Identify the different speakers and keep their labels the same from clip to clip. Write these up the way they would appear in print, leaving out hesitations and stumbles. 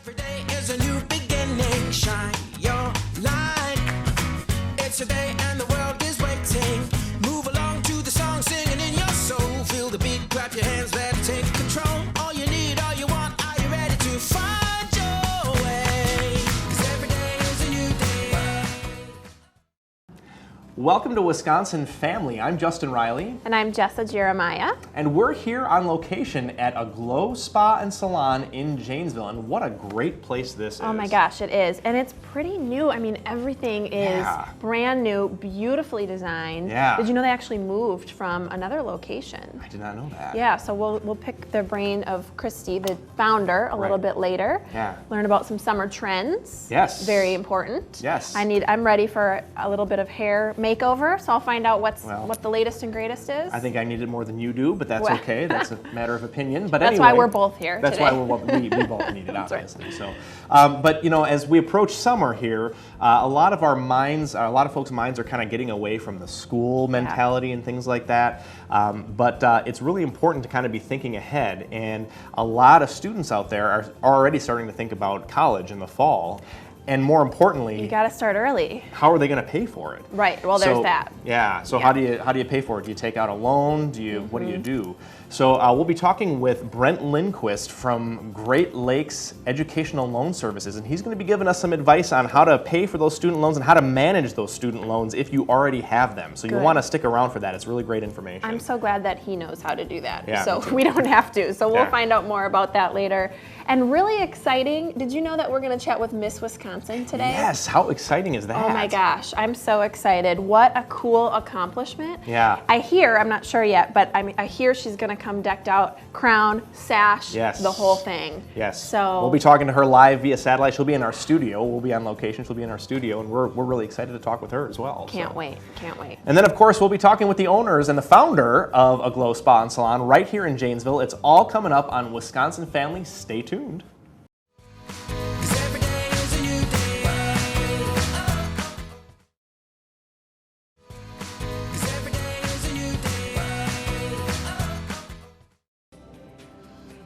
Speaker 1: Every day is a new beginning. Shine your light. It's a day and the world is waiting. Move along to the song, singing in your soul. Feel the beat, clap your hands, let's take control. All you need, all you want, are you ready to find your way? 'Cause every day is a new day.
Speaker 2: Welcome to Wisconsin Family. I'm Justin Riley.
Speaker 3: And I'm Jessa Jeremiah.
Speaker 2: And we're here on location at a Glow Spa and Salon in Janesville. And what a great place this is.
Speaker 3: Oh my gosh, it is. And it's pretty new. I mean, everything is brand new, beautifully designed.
Speaker 2: Yeah.
Speaker 3: Did you know they actually moved from another location?
Speaker 2: I did not know that.
Speaker 3: Yeah, so we'll pick the brain of Christy, the founder, a little bit later.
Speaker 2: Yeah.
Speaker 3: Learn about some summer trends.
Speaker 2: Yes.
Speaker 3: Very important.
Speaker 2: Yes.
Speaker 3: I'm ready for a little bit of hair makeover, so I'll find out what the latest and greatest is.
Speaker 2: I think I need it more than you do, but that's okay. That's a matter of opinion. But
Speaker 3: that's
Speaker 2: anyway,
Speaker 3: why we're both here
Speaker 2: That's
Speaker 3: today.
Speaker 2: why we both need it,
Speaker 3: That's
Speaker 2: obviously. So, but you know, as we approach summer here, a lot of folks' minds are kind of getting away from the school mentality and things like that. But it's really important to kind of be thinking ahead. And a lot of students out there are already starting to think about college in the fall. And more importantly,
Speaker 3: you got to start early.
Speaker 2: How are they going to pay for it?
Speaker 3: Right. Well, there's that.
Speaker 2: Yeah. So how do you pay for it? Do you take out a loan? What do you do? So we'll be talking with Brent Lindquist from Great Lakes Educational Loan Services, and he's going to be giving us some advice on how to pay for those student loans and how to manage those student loans if you already have them. So you want to stick around for that. It's really great information.
Speaker 3: I'm so glad that he knows how to do that.
Speaker 2: Yeah,
Speaker 3: so we don't have to. So we'll find out more about that later. And really exciting, did you know that we're going to chat with Miss Wisconsin today?
Speaker 2: Yes, how exciting is that?
Speaker 3: Oh my gosh, I'm so excited. What a cool accomplishment.
Speaker 2: Yeah.
Speaker 3: I'm not sure yet, but I hear she's going to come decked out, crown, sash, the whole thing.
Speaker 2: Yes.
Speaker 3: So
Speaker 2: we'll be talking to her live via satellite. She'll be in our studio. We'll be on location. She'll be in our studio, and we're really excited to talk with her as well.
Speaker 3: Can't wait.
Speaker 2: And then, of course, we'll be talking with the owners and the founder of A Glow Spa and Salon right here in Janesville. It's all coming up on Wisconsin Family. Stay tuned.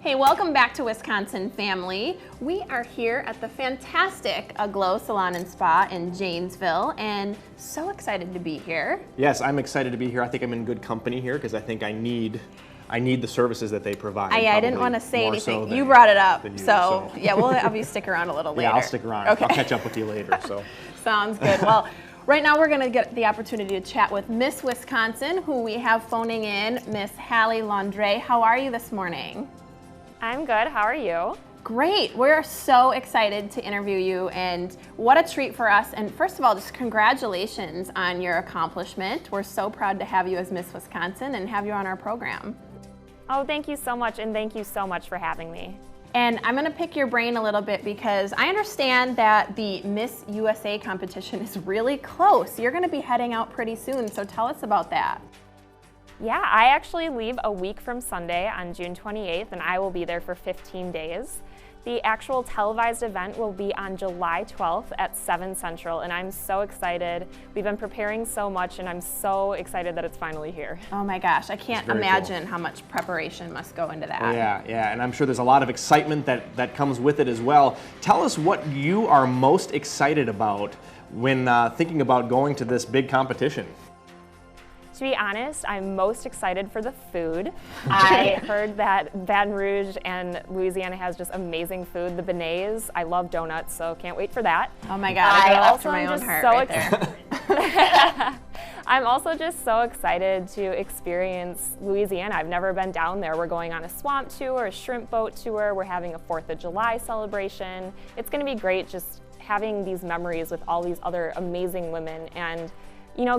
Speaker 3: Hey, welcome back to Wisconsin Family. We are here at the fantastic Glow Salon and Spa in Janesville, and so excited to be here.
Speaker 2: Yes, I'm excited to be here. I think I'm in good company here because I think I need the services that they provide.
Speaker 3: I didn't want to say anything. You brought it up, so yeah, we'll have you stick around a little later.
Speaker 2: Yeah, I'll stick around. Okay. I'll catch up with you later. So
Speaker 3: sounds good. Well, right now we're going to get the opportunity to chat with Miss Wisconsin, who we have phoning in, Miss Hallie Landre. How are you this morning?
Speaker 4: I'm good. How are you?
Speaker 3: Great. We're so excited to interview you, and what a treat for us. And first of all, just congratulations on your accomplishment. We're so proud to have you as Miss Wisconsin and have you on our program.
Speaker 4: Oh, thank you so much, and thank you so much for having me.
Speaker 3: And I'm going to pick your brain a little bit because I understand that the Miss USA competition is really close. You're going to be heading out pretty soon, so tell us about that.
Speaker 4: Yeah, I actually leave a week from Sunday on June 28th, and I will be there for 15 days. The actual televised event will be on July 12th at 7 Central, and I'm so excited. We've been preparing so much, and I'm so excited that it's finally here.
Speaker 3: Oh my gosh, I can't imagine how much preparation must go into that.
Speaker 2: Yeah, and I'm sure there's a lot of excitement that comes with it as well. Tell us what you are most excited about when thinking about going to this big competition.
Speaker 4: To be honest, I'm most excited for the food. I heard that Baton Rouge and Louisiana has just amazing food. The beignets, I love donuts, so can't wait for that.
Speaker 3: Oh my God, I go after my own heart right there.
Speaker 4: I'm also just so excited to experience Louisiana. I've never been down there. We're going on a swamp tour, a shrimp boat tour. We're having a 4th of July celebration. It's gonna be great just having these memories with all these other amazing women and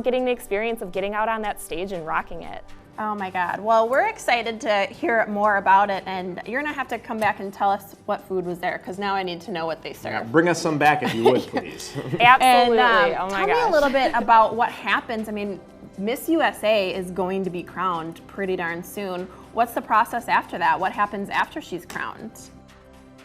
Speaker 4: getting the experience of getting out on that stage and rocking it.
Speaker 3: Oh my God. Well, we're excited to hear more about it, and you're gonna have to come back and tell us what food was there, because now I need to know what they serve.
Speaker 2: Yeah, bring us some back if you would, please.
Speaker 4: Absolutely.
Speaker 3: And,
Speaker 4: oh my
Speaker 3: tell
Speaker 4: gosh.
Speaker 3: me a little bit about what happens. I mean, Miss USA is going to be crowned pretty darn soon. What's the process after that? What happens after she's crowned?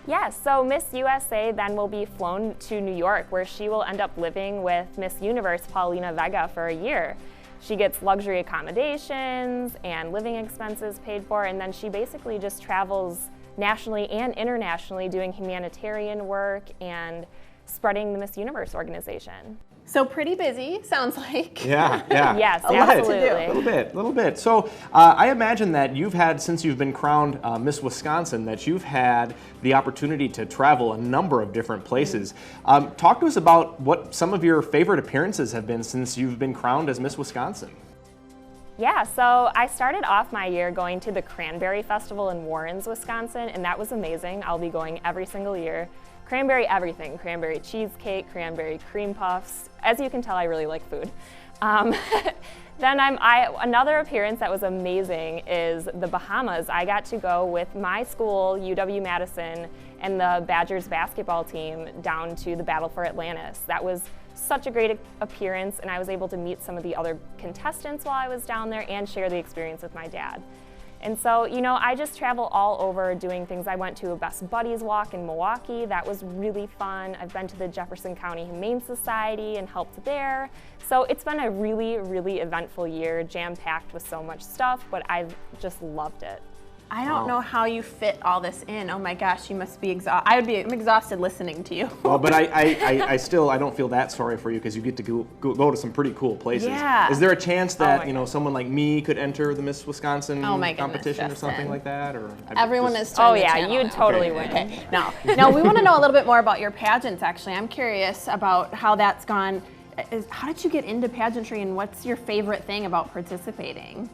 Speaker 4: Yes, so Miss USA then will be flown to New York, where she will end up living with Miss Universe Paulina Vega for a year. She gets luxury accommodations and living expenses paid for, and then she basically just travels nationally and internationally doing humanitarian work and spreading the Miss Universe organization.
Speaker 3: So pretty busy, sounds like.
Speaker 2: Yeah, yeah.
Speaker 4: Yes,
Speaker 2: A lot to do.
Speaker 4: absolutely.
Speaker 2: A little bit. So I imagine that you've had, since you've been crowned Miss Wisconsin, that you've had the opportunity to travel a number of different places. Talk to us about what some of your favorite appearances have been since you've been crowned as Miss Wisconsin.
Speaker 4: Yeah, so I started off my year going to the Cranberry Festival in Warrens, Wisconsin, and that was amazing. I'll be going every single year. Cranberry everything, cranberry cheesecake, cranberry cream puffs. As you can tell, I really like food. Then another appearance that was amazing is the Bahamas. I got to go with my school, UW-Madison, and the Badgers basketball team down to the Battle for Atlantis. That was such a great appearance, and I was able to meet some of the other contestants while I was down there and share the experience with my dad. And so, you know, I just travel all over doing things. I went to a Best Buddies walk in Milwaukee. That was really fun. I've been to the Jefferson County Humane Society and helped there. So it's been a really, really eventful year, jam-packed with so much stuff, but I've just loved it.
Speaker 3: I don't know how you fit all this in. Oh my gosh, you must be exhausted. I'm exhausted listening to you.
Speaker 2: Well, but I still don't feel that sorry for you because you get to go to some pretty cool places.
Speaker 3: Yeah.
Speaker 2: Is there a chance that someone like me could enter the Miss Wisconsin competition or
Speaker 3: Justin.
Speaker 2: something like that? Or
Speaker 3: Everyone is.
Speaker 4: Oh yeah, you'd totally win.
Speaker 3: Okay. No, we want to know a little bit more about your pageants. Actually, I'm curious about how that's gone. How did you get into pageantry, and what's your favorite thing about participating?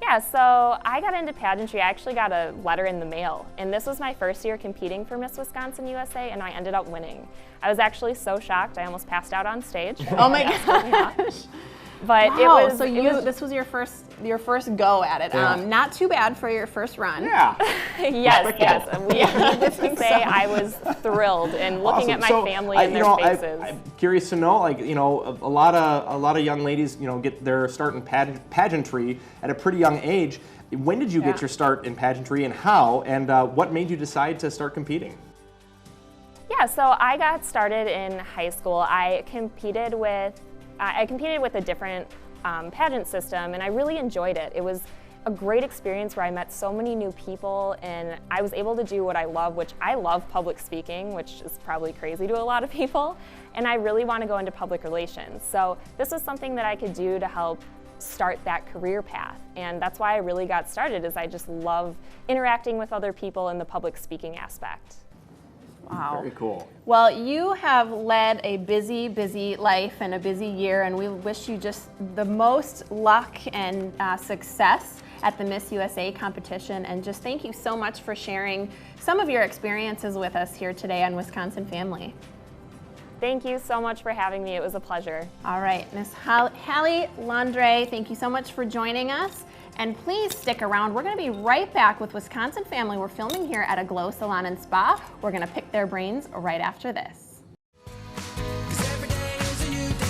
Speaker 4: Yeah, so I got into pageantry. I actually got a letter in the mail, and this was my first year competing for Miss Wisconsin USA, and I ended up winning. I was actually so shocked, I almost passed out on stage.
Speaker 3: Oh my gosh.
Speaker 4: But
Speaker 3: wow,
Speaker 4: this
Speaker 3: was your first go at it.
Speaker 2: Yeah.
Speaker 3: Not too bad for your first run.
Speaker 2: Yeah.
Speaker 4: yes. Needless to say, I was thrilled, and looking at my family and their faces.
Speaker 2: I'm curious to know, a lot of young ladies, get their start in pageantry at a pretty young age. When did you get your start in pageantry, and how? And what made you decide to start competing?
Speaker 4: Yeah, so I got started in high school. I competed with a different pageant system, and I really enjoyed it. It was a great experience where I met so many new people, and I was able to do what I love, which I love public speaking, which is probably crazy to a lot of people, and I really want to go into public relations. So this was something that I could do to help start that career path, and that's why I really got started, is I just love interacting with other people in the public speaking aspect.
Speaker 3: Wow.
Speaker 2: Very cool.
Speaker 3: Well, you have led a busy, busy life and a busy year, and we wish you just the most luck and success at the Miss USA competition. And just thank you so much for sharing some of your experiences with us here today on Wisconsin Family.
Speaker 4: Thank you so much for having me. It was a pleasure.
Speaker 3: All right, Miss Hallie Landre, thank you so much for joining us. And please stick around. We're going to be right back with Wisconsin Family. We're filming here at a Glow Salon and Spa. We're going to pick their brains right after this.
Speaker 1: 'Cause every day is a new day.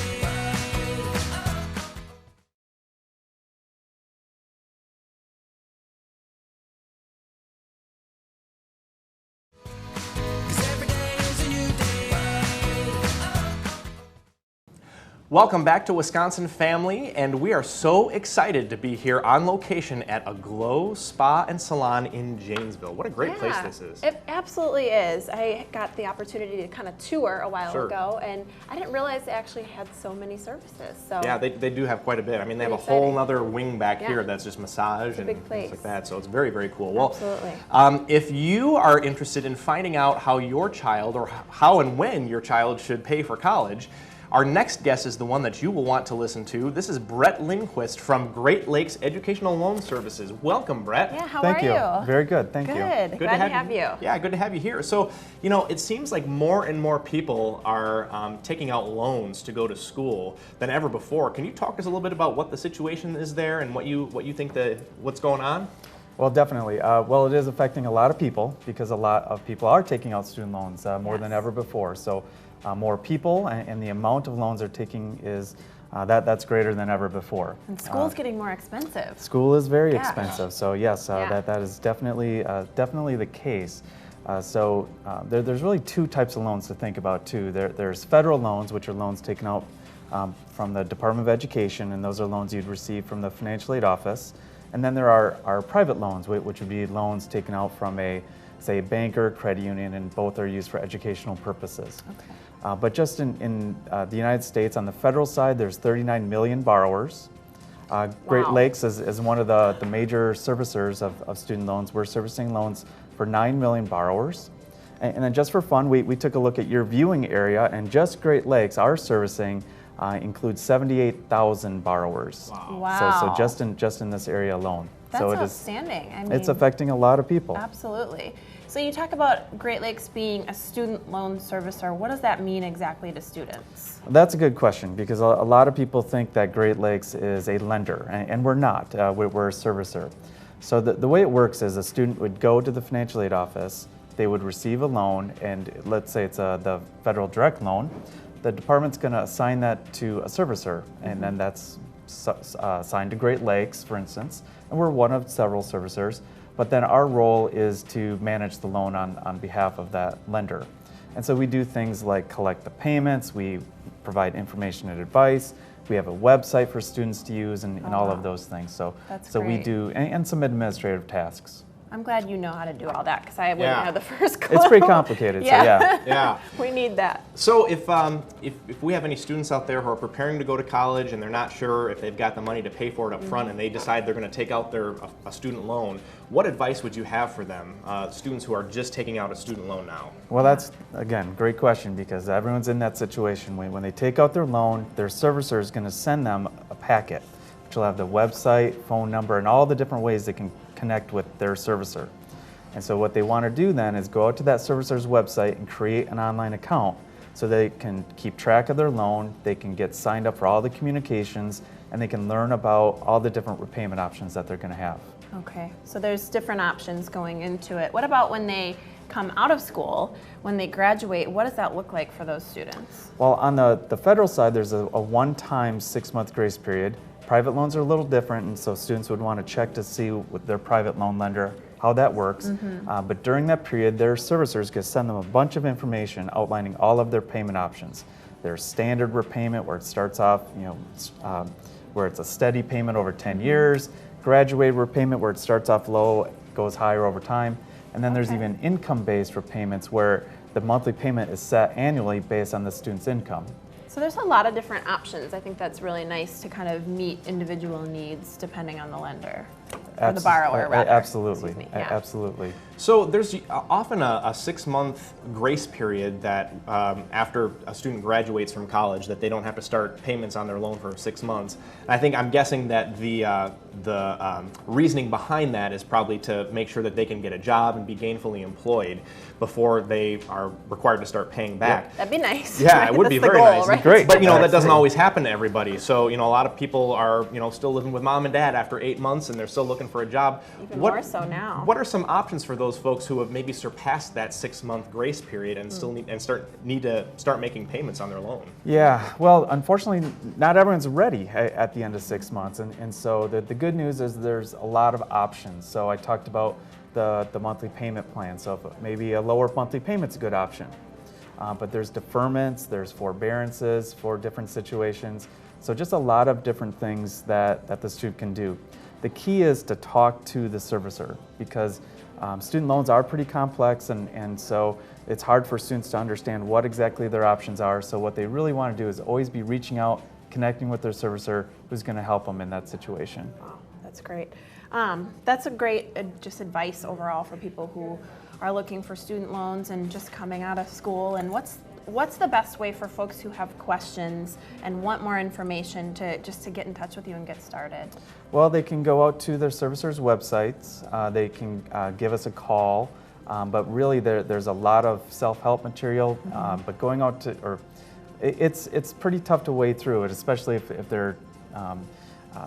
Speaker 2: Welcome back to Wisconsin Family, and we are so excited to be here on location at a Glow Spa and Salon in Janesville. What a great place this is.
Speaker 3: It absolutely is. I got the opportunity to kind of tour a while
Speaker 2: Sure.
Speaker 3: ago, and I didn't realize they actually had so many services. So
Speaker 2: Yeah, they do have quite a bit. I mean, they have a
Speaker 3: Pretty
Speaker 2: whole
Speaker 3: exciting.
Speaker 2: other wing back
Speaker 3: Yeah.
Speaker 2: here that's just massage and
Speaker 3: big
Speaker 2: things
Speaker 3: place.
Speaker 2: like that. So it's very, very cool. Well,
Speaker 3: Absolutely.
Speaker 2: if you are interested in finding out how your child or how and when your child should pay for college, our next guest is the one that you will want to listen to. This is Brett Lindquist from Great Lakes Educational Loan Services. Welcome, Brett.
Speaker 3: Yeah, how
Speaker 5: Thank
Speaker 3: are
Speaker 5: you.
Speaker 3: you?
Speaker 5: Very good. Thank you.
Speaker 3: Good. Glad to have you.
Speaker 2: Yeah, good to have you here. So, it seems like more and more people are taking out loans to go to school than ever before. Can you talk to us a little bit about what the situation is there and what you think what's going on?
Speaker 5: Well, definitely. Well, it is affecting a lot of people because a lot of people are taking out student loans more than ever before. So more people and the amount of loans they're taking is that's greater than ever before.
Speaker 3: And school's getting more expensive.
Speaker 5: School is very
Speaker 3: Gosh.
Speaker 5: expensive. So yes, that is definitely the case. There's really two types of loans to think about too. There's federal loans, which are loans taken out from the Department of Education, and those are loans you'd receive from the financial aid office. And then there are our private loans, which would be loans taken out from say, a bank or a credit union, and both are used for educational purposes.
Speaker 3: Okay.
Speaker 5: But just in the United States, on the federal side, there's 39 million borrowers. Great
Speaker 3: Wow.
Speaker 5: Lakes is one of the major servicers of student loans. We're servicing loans for 9 million borrowers. And then just for fun, we took a look at your viewing area, and just Great Lakes, our servicing includes 78,000 borrowers.
Speaker 3: Wow.
Speaker 5: So just in this area alone.
Speaker 3: That's
Speaker 5: so it is,
Speaker 3: outstanding. I mean,
Speaker 5: it's affecting a lot of people.
Speaker 3: absolutely. So you talk about Great Lakes being a student loan servicer. What does that mean exactly to students?
Speaker 5: That's a good question, because a lot of people think that Great Lakes is a lender, and we're not. We're a servicer. So the way it works is a student would go to the financial aid office, they would receive a loan, and let's say it's the federal direct loan. The department's going to assign that to a servicer, and then that's assigned to Great Lakes, for instance, and we're one of several servicers. But then our role is to manage the loan on behalf of that lender. And so we do things like collect the payments, we provide information and advice, we have a website for students to use, and all of those things. So,
Speaker 3: That's
Speaker 5: we
Speaker 3: great.
Speaker 5: do, and some administrative tasks.
Speaker 3: I'm glad you know how to do all that, because I wouldn't
Speaker 2: Yeah.
Speaker 3: have the first clue.
Speaker 5: It's pretty complicated, so yeah.
Speaker 2: Yeah.
Speaker 3: We need that.
Speaker 2: So if we have any students out there who are preparing to go to college and they're not sure if they've got the money to pay for it up front, and they decide they're going to take out a student loan, what advice would you have for them, students who are just taking out a student loan now?
Speaker 5: Well, that's, again, great question, because everyone's in that situation. When they take out their loan, their servicer is going to send them a packet, which will have the website, phone number, and all the different ways they can connect with their servicer. And so what they want to do then is go out to that servicer's website and create an online account so they can keep track of their loan, they can get signed up for all the communications, and they can learn about all the different repayment options that they're going to have.
Speaker 3: Okay, so there's different options going into it. What about when they come out of school, when they graduate, what does that look like for those students?
Speaker 5: Well, on the federal side, there's a one-time 6-month grace period. Private loans are a little different, and so students would want to check to see with their private loan lender how that works. But during that period, their servicers can send them a bunch of information outlining all of their payment options. There's standard repayment, where it starts off, where it's a steady payment over 10 years, graduated repayment, where it starts off low, goes higher over time, and then there's even income-based repayments, where the monthly payment is set annually based on the student's income.
Speaker 3: So there's a lot of different options. I think that's really nice to kind of meet individual needs depending on the lender, or the borrower, rather.
Speaker 5: Absolutely,
Speaker 3: Excuse me. Yeah.
Speaker 5: absolutely.
Speaker 2: So there's often a 6-month grace period that after a student graduates from college, that they don't have to start payments on their loan for 6 months. And I'm guessing that the reasoning behind that is probably to make sure that they can get a job and be gainfully employed before they are required to start paying back.
Speaker 3: That'd be nice.
Speaker 2: Yeah,
Speaker 3: right?
Speaker 2: it would
Speaker 3: That's
Speaker 2: be
Speaker 3: the
Speaker 2: very
Speaker 3: goal,
Speaker 2: nice.
Speaker 3: right?
Speaker 5: Great.
Speaker 2: But that doesn't
Speaker 5: Absolutely.
Speaker 2: always happen to everybody. So a lot of people are still living with mom and dad after 8 months, and they're still looking for a job.
Speaker 3: Even more so now.
Speaker 2: What are some options for those folks who have maybe surpassed that 6-month grace period and still need to start making payments on their loan?
Speaker 5: Yeah, well, unfortunately, not everyone's ready at the end of 6 months, and so the good news is there's a lot of options. So I talked about the monthly payment plan, so if maybe a lower monthly payment's a good option. But there's deferments, there's forbearances for different situations, so just a lot of different things that the student can do. The key is to talk to the servicer, because student loans are pretty complex, and so it's hard for students to understand what exactly their options are. So what they really want to do is always be reaching out, connecting with their servicer who's going to help them in that situation.
Speaker 3: Wow, that's great. That's a great just advice overall for people who are looking for student loans and just coming out of school. And what's the best way for folks who have questions and want more information to get in touch with you and get started?
Speaker 5: Well, they can go out to their servicer's websites. They can give us a call. But really, there's a lot of self-help material. But going out it's pretty tough to wade through it, especially if they're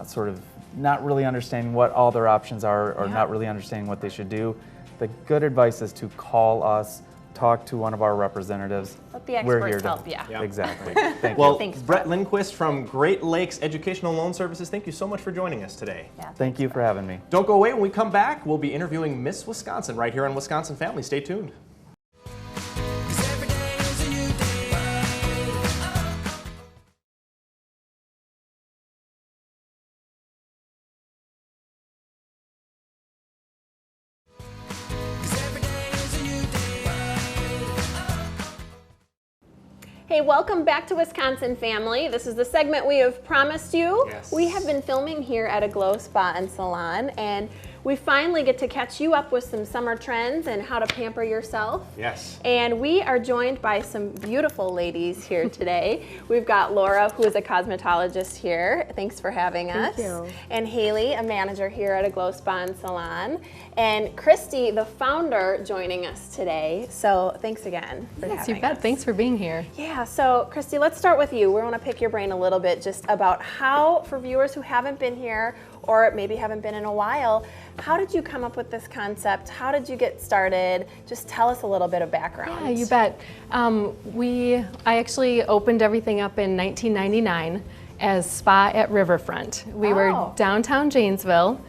Speaker 5: sort of not really understanding what all their options are, or not really understanding what they should do. The good advice is to call us, talk to one of our representatives.
Speaker 3: Let the
Speaker 5: We're
Speaker 3: experts
Speaker 5: here to
Speaker 3: help, yeah.
Speaker 5: Exactly. Thank
Speaker 2: Well,
Speaker 5: you.
Speaker 3: Thanks,
Speaker 2: Brett
Speaker 3: Brett.
Speaker 2: Lindquist from Great Lakes Educational Loan Services, thank you so much for joining us today.
Speaker 3: Yeah,
Speaker 5: Thank you for having me.
Speaker 2: Don't go away. When we come back, we'll be interviewing Miss Wisconsin right here on Wisconsin Family. Stay tuned.
Speaker 3: Hey, welcome back to Wisconsin Family. This is the segment we have promised you.
Speaker 2: Yes.
Speaker 3: We have been filming here at a Glow Spa and Salon, and we finally get to catch you up with some summer trends and how to pamper yourself.
Speaker 2: Yes.
Speaker 3: And we are joined by some beautiful ladies here today. We've got Laura, who is a cosmetologist here. Thanks for having us.
Speaker 6: Thank you.
Speaker 3: And Haley, a manager here at a Glow Spa and Salon. And Christy, the founder, joining us today. So thanks again for
Speaker 6: Yes,
Speaker 3: having
Speaker 6: you bet.
Speaker 3: us.
Speaker 6: Thanks for being here.
Speaker 3: Yeah, so Christy, let's start with you. We want to pick your brain a little bit just about how, for viewers who haven't been here or maybe haven't been in a while, how did you come up with this concept? How did you get started? Just tell us a little bit of background.
Speaker 6: Yeah, you bet. I actually opened everything up in 1999 as Spa at Riverfront. We were downtown Janesville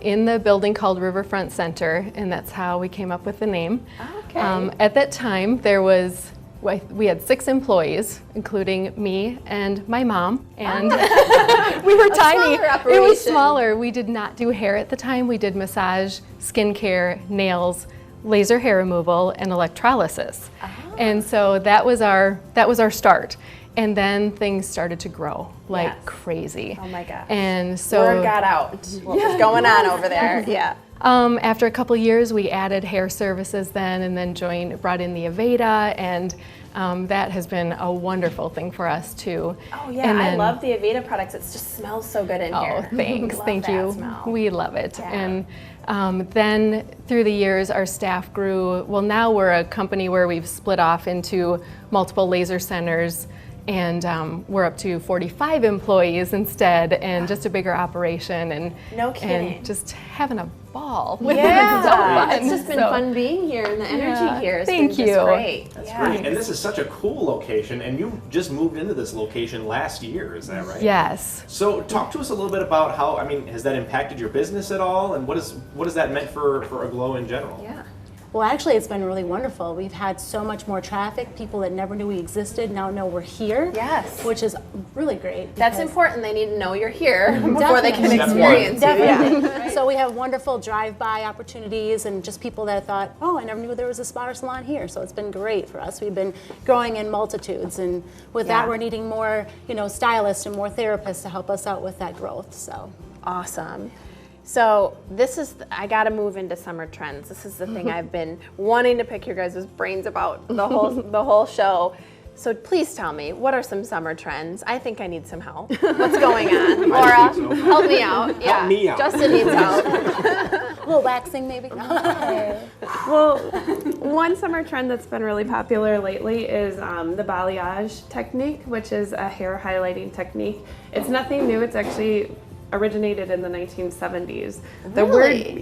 Speaker 6: in the building called Riverfront Center, and that's how we came up with the name.
Speaker 3: Okay.
Speaker 6: At that time, we had 6 employees, including me and my mom, and we were tiny.
Speaker 3: smaller
Speaker 6: It
Speaker 3: operation.
Speaker 6: was smaller. We did not do hair at the time. We did massage, skincare, nails, laser hair removal, and electrolysis. And so that was our start. And then things started to grow like
Speaker 3: Yes.
Speaker 6: crazy.
Speaker 3: Oh my gosh.
Speaker 6: And so
Speaker 3: Word got out. What was going on over there? Yeah.
Speaker 6: after a couple years, we added hair services then, and then brought in the Aveda, and that has been a wonderful thing for us too.
Speaker 3: Oh yeah,
Speaker 6: And
Speaker 3: I
Speaker 6: then-
Speaker 3: love the Aveda products. It just smells so good in here.
Speaker 6: Oh, thanks,
Speaker 3: Love
Speaker 6: thank
Speaker 3: that
Speaker 6: you.
Speaker 3: smell.
Speaker 6: We love it.
Speaker 3: Yeah.
Speaker 6: And then through the years, our staff grew. Well, now we're a company where we've split off into multiple laser centers, and we're up to 45 employees instead, and just a bigger operation, and
Speaker 3: No kidding.
Speaker 6: and just having a ball. With it.
Speaker 3: Yeah,
Speaker 6: It's so fun.
Speaker 3: it's just been
Speaker 6: So-
Speaker 3: fun being here, and the energy
Speaker 6: Yeah.
Speaker 3: here has
Speaker 6: Thank
Speaker 3: been just
Speaker 6: you.
Speaker 3: great.
Speaker 2: That's
Speaker 3: Yeah.
Speaker 2: great. And this is such a cool location, and you just moved into this location last year, is that right?
Speaker 6: Yes.
Speaker 2: So talk to us a little bit about how, has that impacted your business at all? And what has that meant for Aglow in general?
Speaker 3: Yeah.
Speaker 7: Well, actually, it's been really wonderful. We've had so much more traffic. People that never knew we existed now know we're here.
Speaker 3: Yes.
Speaker 7: Which is really great.
Speaker 3: That's
Speaker 7: because-
Speaker 3: important. They need to know you're here before they can
Speaker 7: Definitely.
Speaker 2: Step one.
Speaker 3: experience you.
Speaker 7: Definitely.
Speaker 3: Yeah.
Speaker 7: So we have wonderful drive-by opportunities and just people that thought, oh, I never knew there was a spa or salon here. So it's been great for us. We've been growing in multitudes, and with
Speaker 3: Yeah.
Speaker 7: that, we're needing more, stylists and more therapists to help us out with that growth. So.
Speaker 3: Awesome. So I gotta move into summer trends. This is the thing I've been wanting to pick your guys' brains about the whole show. So please tell me, what are some summer trends? I think I need some help. What's going on? Laura,
Speaker 2: think so.
Speaker 3: help me out. Yeah.
Speaker 2: me out.
Speaker 3: Justin needs help.
Speaker 7: A little waxing, maybe?
Speaker 8: Well, one summer trend that's been really popular lately is the balayage technique, which is a hair highlighting technique. It's nothing new. It's actually originated in the 1970s. The
Speaker 3: Really?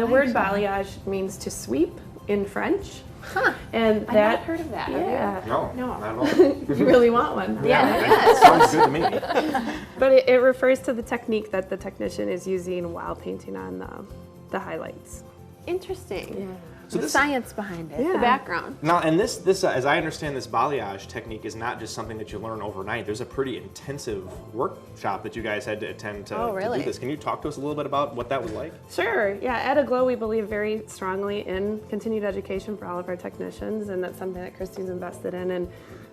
Speaker 8: word balayage means to sweep in French.
Speaker 3: Huh.
Speaker 8: And
Speaker 3: I've
Speaker 8: that
Speaker 3: not heard of that. Have you?
Speaker 8: Yeah.
Speaker 2: No,
Speaker 3: No.
Speaker 2: not at all.
Speaker 8: You really want one.
Speaker 3: Yeah.
Speaker 2: Sounds good to me.
Speaker 8: But it refers to the technique that the technician is using while painting on the highlights.
Speaker 3: Interesting.
Speaker 2: So
Speaker 3: The
Speaker 2: this,
Speaker 3: science behind it, the
Speaker 8: Yeah.
Speaker 3: background.
Speaker 2: now, and this, as I understand, this balayage technique is not just something that you learn overnight. There's a pretty intensive workshop that you guys had to attend to,
Speaker 3: Oh, really?
Speaker 2: to do this. Can you talk to us a little bit about what that was like?
Speaker 8: Sure. Yeah, at Aglow, we believe very strongly in continued education for all of our technicians, and that's something that Christy's invested in. And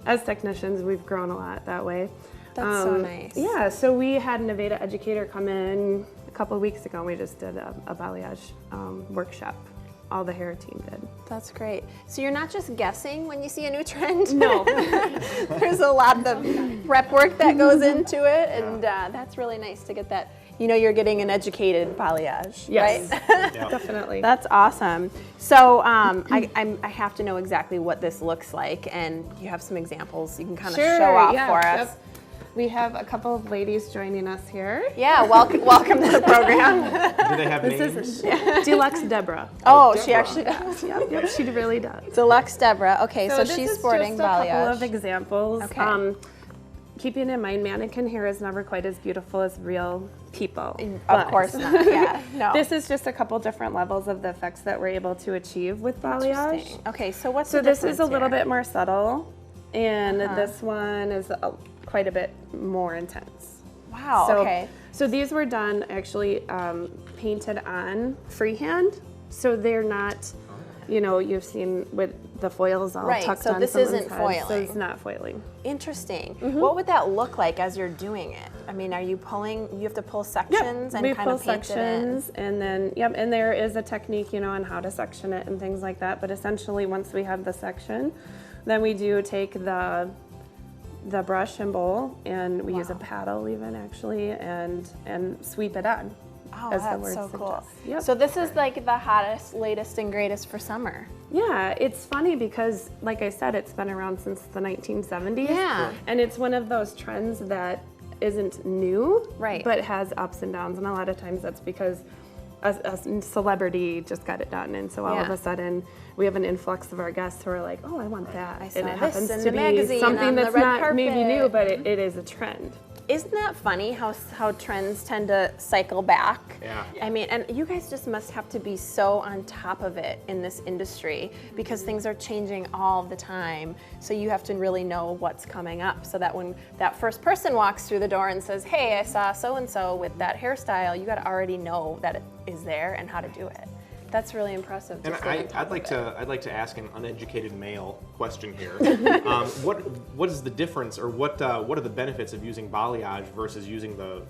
Speaker 8: as technicians, we've grown a lot that way.
Speaker 3: That's so nice.
Speaker 8: Yeah, so we had an Aveda educator come in a couple of weeks ago, and we just did a balayage workshop. All the hair team did.
Speaker 3: That's great. So you're not just guessing when you see a new trend?
Speaker 8: No.
Speaker 3: There's a lot of prep work that goes into it, and that's really nice to get that. You're getting an educated balayage,
Speaker 8: Yes.
Speaker 3: right?
Speaker 2: Yeah.
Speaker 8: Definitely.
Speaker 3: That's awesome. So I have to know exactly what this looks like, and you have some examples you can kind of show off for us.
Speaker 8: Yep. We have a couple of ladies joining us here.
Speaker 3: Yeah, welcome to the program.
Speaker 2: Do they have names?
Speaker 8: Deluxe Deborah.
Speaker 3: Oh,
Speaker 2: Deborah.
Speaker 3: she actually does.
Speaker 8: Yep, she really does.
Speaker 3: Deluxe Deborah. Okay, so
Speaker 8: this
Speaker 3: she's
Speaker 8: is
Speaker 3: sporting
Speaker 8: just a couple
Speaker 3: balayage.
Speaker 8: of examples.
Speaker 3: Okay.
Speaker 8: Keeping in mind, mannequin hair is never quite as beautiful as real people.
Speaker 3: Of
Speaker 8: but
Speaker 3: course not. Yeah. No.
Speaker 8: This is just a couple different levels of the effects that we're able to achieve with balayage.
Speaker 3: Interesting. Okay, so what's
Speaker 8: So
Speaker 3: the
Speaker 8: this
Speaker 3: difference
Speaker 8: is a little
Speaker 3: here?
Speaker 8: bit more subtle, and this one is quite a bit more intense.
Speaker 3: Wow.
Speaker 8: So,
Speaker 3: okay.
Speaker 8: So these were done actually painted on freehand, so they're not, you've seen with the foil's all
Speaker 3: Right,
Speaker 8: tucked
Speaker 3: so
Speaker 8: on
Speaker 3: this
Speaker 8: someone's
Speaker 3: isn't
Speaker 8: head,
Speaker 3: foiling.
Speaker 8: so it's not foiling.
Speaker 3: Interesting.
Speaker 8: Mm-hmm.
Speaker 3: What would that look like as you're doing it? I mean, are you pulling, you have to pull sections and
Speaker 8: we
Speaker 3: kind
Speaker 8: pull
Speaker 3: of paint
Speaker 8: sections, and then, and there is a technique, on how to section it and things like that, but essentially once we have the section, then we do take the brush and bowl, and we use a paddle even actually, and sweep it on.
Speaker 3: Oh,
Speaker 8: as the
Speaker 3: that's
Speaker 8: word
Speaker 3: so cool.
Speaker 8: suggests. Yep.
Speaker 3: So this is like the hottest, latest, and greatest for summer.
Speaker 8: Yeah, it's funny because, like I said, it's been around since the 1970s.
Speaker 3: Yeah.
Speaker 8: And it's one of those trends that isn't new,
Speaker 3: Right.
Speaker 8: but has ups and downs. And a lot of times that's because a celebrity just got it done. And so all of
Speaker 3: Yeah.
Speaker 8: a sudden we have an influx of our guests who are like, oh, I want that.
Speaker 3: I saw
Speaker 8: and it
Speaker 3: this
Speaker 8: happens
Speaker 3: in
Speaker 8: to
Speaker 3: the
Speaker 8: be
Speaker 3: magazine
Speaker 8: something
Speaker 3: on the
Speaker 8: that's
Speaker 3: red
Speaker 8: not maybe
Speaker 3: carpet.
Speaker 8: new, but it is a trend.
Speaker 3: Isn't that funny how trends tend to cycle back?
Speaker 2: Yeah.
Speaker 3: I mean, and you guys just must have to be so on top of it in this industry because things are changing all the time. So you have to really know what's coming up so that when that first person walks through the door and says, hey, I saw so-and-so with that hairstyle, you got to already know that it is there and how to do it. That's really impressive.
Speaker 2: And
Speaker 3: to stay on top
Speaker 2: I'd like
Speaker 3: of it.
Speaker 2: to ask an uneducated male question here. What is the difference, or what are the benefits of using balayage versus using the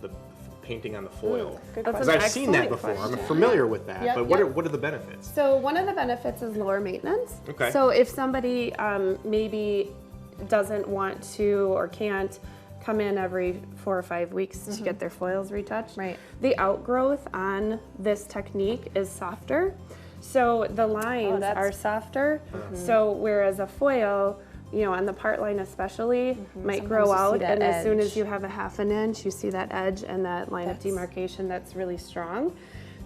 Speaker 2: painting on the foil?
Speaker 3: Good
Speaker 2: Because
Speaker 3: question.
Speaker 2: I've seen that
Speaker 8: Excellent
Speaker 2: before. I'm
Speaker 8: question.
Speaker 2: familiar with that.
Speaker 8: Yep,
Speaker 2: but
Speaker 8: yep.
Speaker 2: what are the benefits?
Speaker 8: So one of the benefits is lower maintenance.
Speaker 2: Okay.
Speaker 8: So if somebody maybe doesn't want to or can't come in every 4 or 5 weeks to get their foils retouched,
Speaker 3: Right.
Speaker 8: the outgrowth on this technique is softer. So the lines
Speaker 3: that's-
Speaker 8: are softer. So whereas a foil, on the part line especially, might
Speaker 3: Sometimes
Speaker 8: grow
Speaker 3: you see
Speaker 8: out,
Speaker 3: that
Speaker 8: and as soon as
Speaker 3: edge.
Speaker 8: you have a half an inch, you see that edge and that line of
Speaker 3: That's-
Speaker 8: demarcation that's really strong.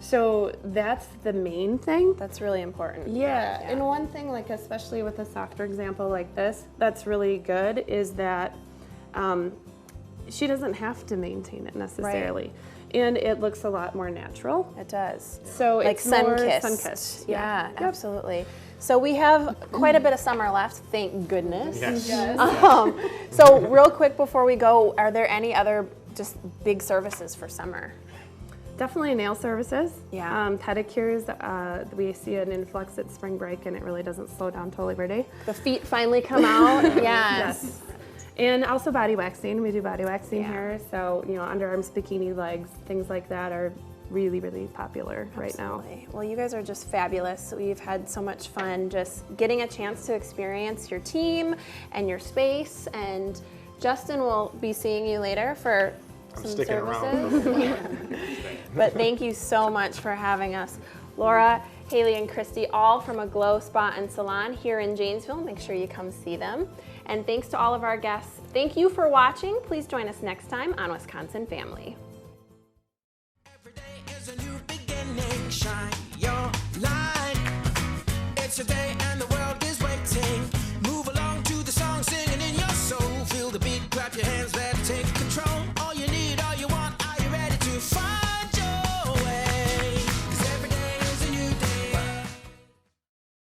Speaker 8: So that's the main thing.
Speaker 3: That's really important.
Speaker 8: Yeah, and one thing, like especially with a softer example like this, that's really good is that she doesn't have to maintain it necessarily, and it looks a lot more natural.
Speaker 3: It does.
Speaker 8: So
Speaker 3: Like
Speaker 8: it's more
Speaker 3: sun-kissed.
Speaker 8: sun-kissed.
Speaker 3: Yeah,
Speaker 8: Yep.
Speaker 3: absolutely. So we have quite a bit of summer left, thank goodness.
Speaker 2: Yes.
Speaker 3: So real quick before we go, are there any other just big services for summer?
Speaker 8: Definitely nail services.
Speaker 3: Yeah.
Speaker 8: Pedicures. We see an influx at spring break, and it really doesn't slow down till Labor Day.
Speaker 3: The feet finally come out. Yes.
Speaker 8: Yes. And also body waxing. We do body waxing
Speaker 3: Yeah.
Speaker 8: here. So, underarms, bikini legs, things like that are really, really popular right now.
Speaker 3: Absolutely. Well, you guys are just fabulous. We've had so much fun just getting a chance to experience your team and your space. And Justin will be seeing you later for
Speaker 2: I'm
Speaker 3: some
Speaker 2: sticking
Speaker 3: services.
Speaker 2: around.
Speaker 3: But thank you so much for having us. Laura, Haley, and Christy, all from Aglow Spa and Salon here in Janesville. Make sure you come see them. And thanks to all of our guests. Thank you for watching. Please join us next time on Wisconsin Family.
Speaker 1: Every day is a new beginning. Shine